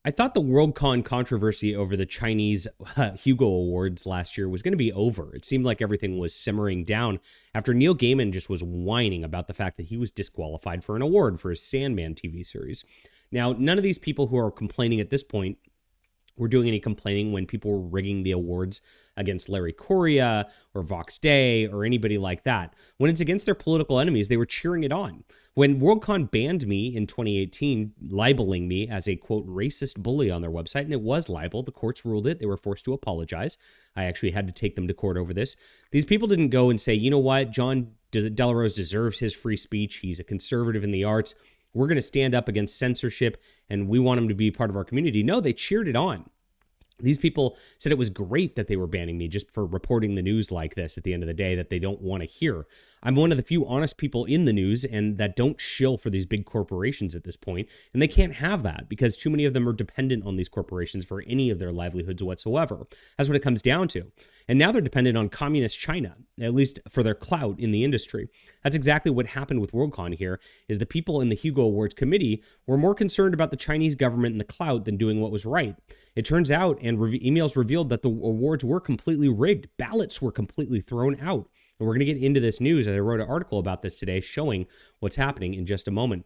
I thought the Worldcon controversy over the Chinese Hugo Awards last year was going to be over. It seemed like everything was simmering down after Neil Gaiman just was whining about the fact that he was disqualified for an award for his Sandman TV series. Now, none of these people who are complaining at this point were doing any complaining when people were rigging the awards against Larry Correia or Vox Day or anybody like that. When it's against their political enemies, they were cheering it on. When Worldcon banned me in 2018, libeling me as a, quote, racist bully on their website, and it was libel, the courts ruled it, they were forced to apologize. I actually had to take them to court over this. These people didn't go and say, you know what, John Delarose deserves his free speech, he's a conservative in the arts, we're going to stand up against censorship, and we want him to be part of our community. No, they cheered it on. These people said it was great that they were banning me just for reporting the news like this at the end of the day that they don't want to hear. I'm one of the few honest people in the news and that don't shill for these big corporations at this point, and they can't have that because too many of them are dependent on these corporations for any of their livelihoods whatsoever. That's what it comes down to. And now they're dependent on communist China, at least for their clout in the industry. That's exactly what happened with Worldcon here, is the people in the Hugo Awards committee were more concerned about the Chinese government and the clout than doing what was right. It turns out, and emails revealed that the awards were completely rigged. Ballots were completely thrown out. And we're going to get into this news, as I wrote an article about this today showing what's happening in just a moment.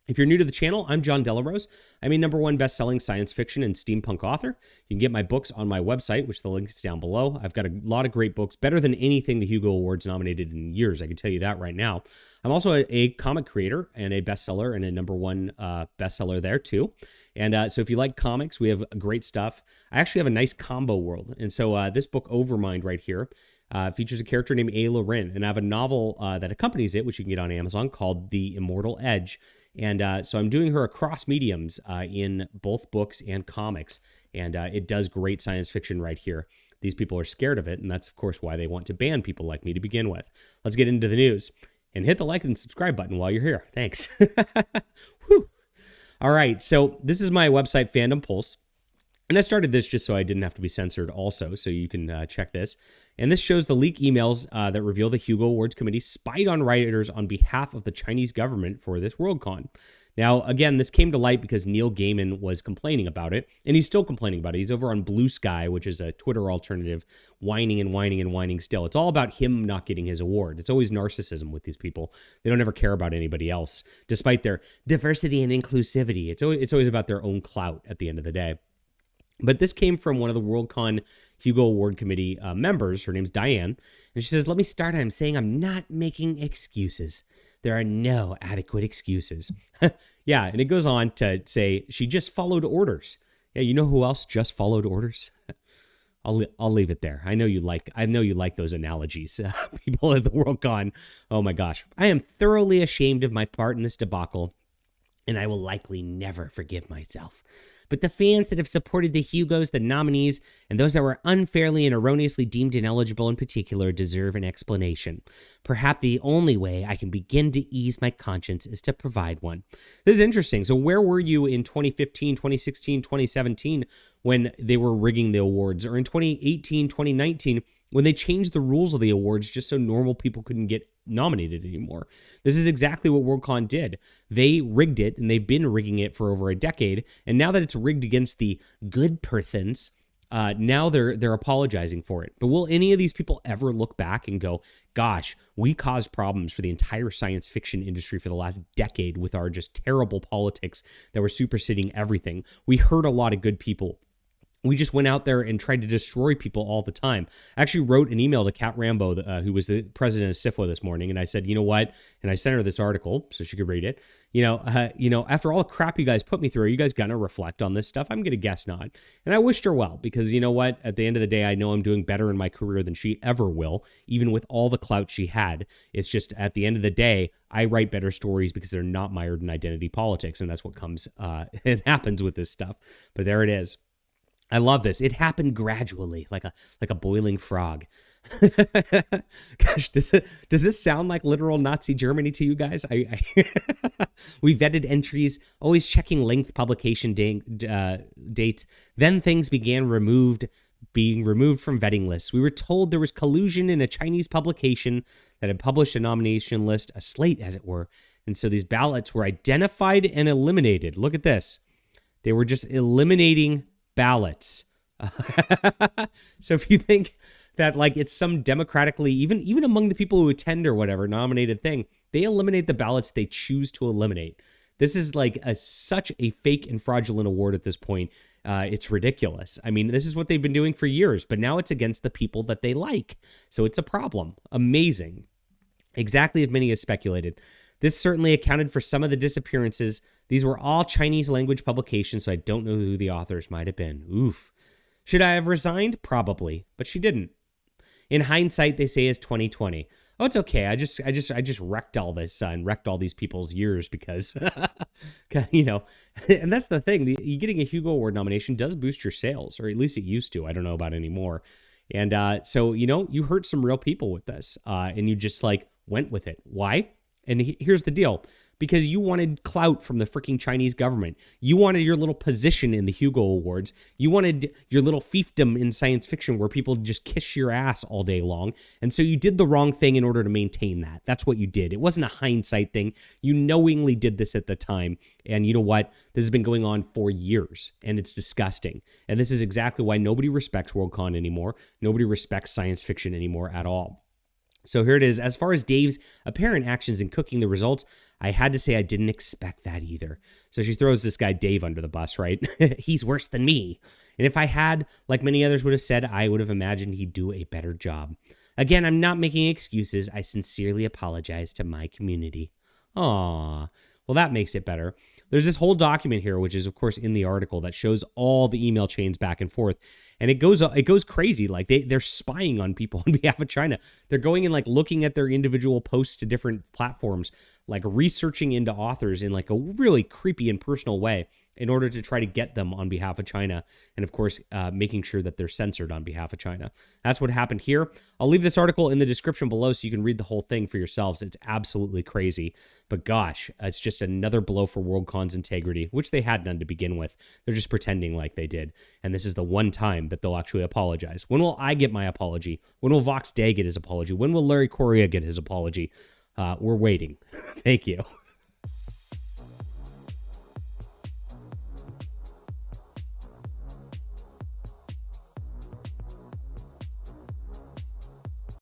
If you're new to the channel, I'm John Delarose. I'm a #1 best-selling science fiction and steampunk author. You can get my books on my website, which the link is down below. I've got a lot of great books, better than anything the Hugo Awards nominated in years. I can tell you that right now. I'm also a comic creator and a bestseller and a #1 bestseller there too. And so if you like comics, we have great stuff. I actually have a nice combo world. And so this book, Overmind, right here, features a character named Ayla Rin. And I have a novel that accompanies it, which you can get on Amazon, called The Immortal Edge. And so I'm doing her across mediums in both books and comics. And it does great science fiction right here. These people are scared of it. And that's, of course, why they want to ban people like me to begin with. Let's get into the news. And hit the like and subscribe button while you're here. Thanks. Whew. All right. So this is my website, Fandom Pulse. And I started this just so I didn't have to be censored also, so you can check this. And this shows the leak emails that reveal the Hugo Awards committee spied on writers on behalf of the Chinese government for this Worldcon. Now, again, this came to light because Neil Gaiman was complaining about it, and he's still complaining about it. He's over on Blue Sky, which is a Twitter alternative, whining and whining and whining still. It's all about him not getting his award. It's always narcissism with these people. They don't ever care about anybody else, despite their diversity and inclusivity. It's always about their own clout at the end of the day. But this came from one of the Worldcon Hugo Award Committee members. Her name's Diane. And she says, let me start. I'm saying I'm not making excuses. There are no adequate excuses. Yeah, and it goes on to say she just followed orders. Yeah, you know who else just followed orders? I'll leave it there. I know you like those analogies. People at the Worldcon. Oh my gosh. I am thoroughly ashamed of my part in this debacle, and I will likely never forgive myself. But the fans that have supported the Hugos, the nominees, and those that were unfairly and erroneously deemed ineligible in particular deserve an explanation. Perhaps the only way I can begin to ease my conscience is to provide one. This is interesting. So where were you in 2015, 2016, 2017 when they were rigging the awards? Or in 2018, 2019 when they changed the rules of the awards just so normal people couldn't get nominated anymore? This is exactly what Worldcon did. They rigged it, and they've been rigging it for over a decade. And now that it's rigged against the good persons, now they're apologizing for it. But will any of these people ever look back and go, gosh, we caused problems for the entire science fiction industry for the last decade with our just terrible politics that were superseding everything. We hurt a lot of good people. We just went out there and tried to destroy people all the time. I actually wrote an email to Kat Rambo, who was the president of SIFWA this morning, and I said, you know what? And I sent her this article so she could read it. After all the crap you guys put me through, are you guys going to reflect on this stuff? I'm going to guess not. And I wished her well, because you know what? At the end of the day, I know I'm doing better in my career than she ever will, even with all the clout she had. It's just at the end of the day, I write better stories because they're not mired in identity politics, and that's what comes, it happens with this stuff. But there it is. I love this. It happened gradually, like a boiling frog. Gosh, does this sound like literal Nazi Germany to you guys? We vetted entries, always checking length, publication dates. Then things began being removed from vetting lists. We were told there was collusion in a Chinese publication that had published a nomination list, a slate as it were. And so these ballots were identified and eliminated. Look at this. They were just eliminating ballots. So if you think that like it's some democratically, even among the people who attend or whatever nominated thing, they eliminate the ballots they choose to eliminate. This is like such a fake and fraudulent award at this point. It's ridiculous. I mean, this is what they've been doing for years, but now it's against the people that they like. So it's a problem. Amazing. Exactly as many as speculated. This certainly accounted for some of the disappearances. These were all Chinese language publications, so I don't know who the authors might have been. Oof. Should I have resigned? Probably, but she didn't. In hindsight, they say is 2020. Oh, it's okay. I just wrecked all this and wrecked all these people's years because, you know, and that's the thing. You getting a Hugo Award nomination does boost your sales, or at least it used to. I don't know about anymore. And so, you know, you hurt some real people with this, and you just like went with it. Why? And here's the deal. Because you wanted clout from the freaking Chinese government. You wanted your little position in the Hugo Awards. You wanted your little fiefdom in science fiction where people just kiss your ass all day long. And so you did the wrong thing in order to maintain that. That's what you did. It wasn't a hindsight thing. You knowingly did this at the time. And you know what? This has been going on for years, and it's disgusting. And this is exactly why nobody respects Worldcon anymore. Nobody respects science fiction anymore at all. So here it is. As far as Dave's apparent actions in cooking the results, I had to say I didn't expect that either. So she throws this guy Dave under the bus, right? He's worse than me. And if I had, like many others would have said, I would have imagined he'd do a better job. Again, I'm not making excuses. I sincerely apologize to my community. Aww. Well, that makes it better. There's this whole document here, which is, of course, in the article that shows all the email chains back and forth. And it goes crazy. Like they're spying on people on behalf of China. They're going and like looking at their individual posts to different platforms, like researching into authors in like a really creepy and personal way in order to try to get them on behalf of China. And of course, making sure that they're censored on behalf of China. That's what happened here. I'll leave this article in the description below so you can read the whole thing for yourselves. It's absolutely crazy. But gosh, it's just another blow for Worldcon's integrity, which they had none to begin with. They're just pretending like they did. And this is the one time that they'll actually apologize. When will I get my apology? When will Vox Day get his apology? When will Larry Correia get his apology? We're waiting. Thank you.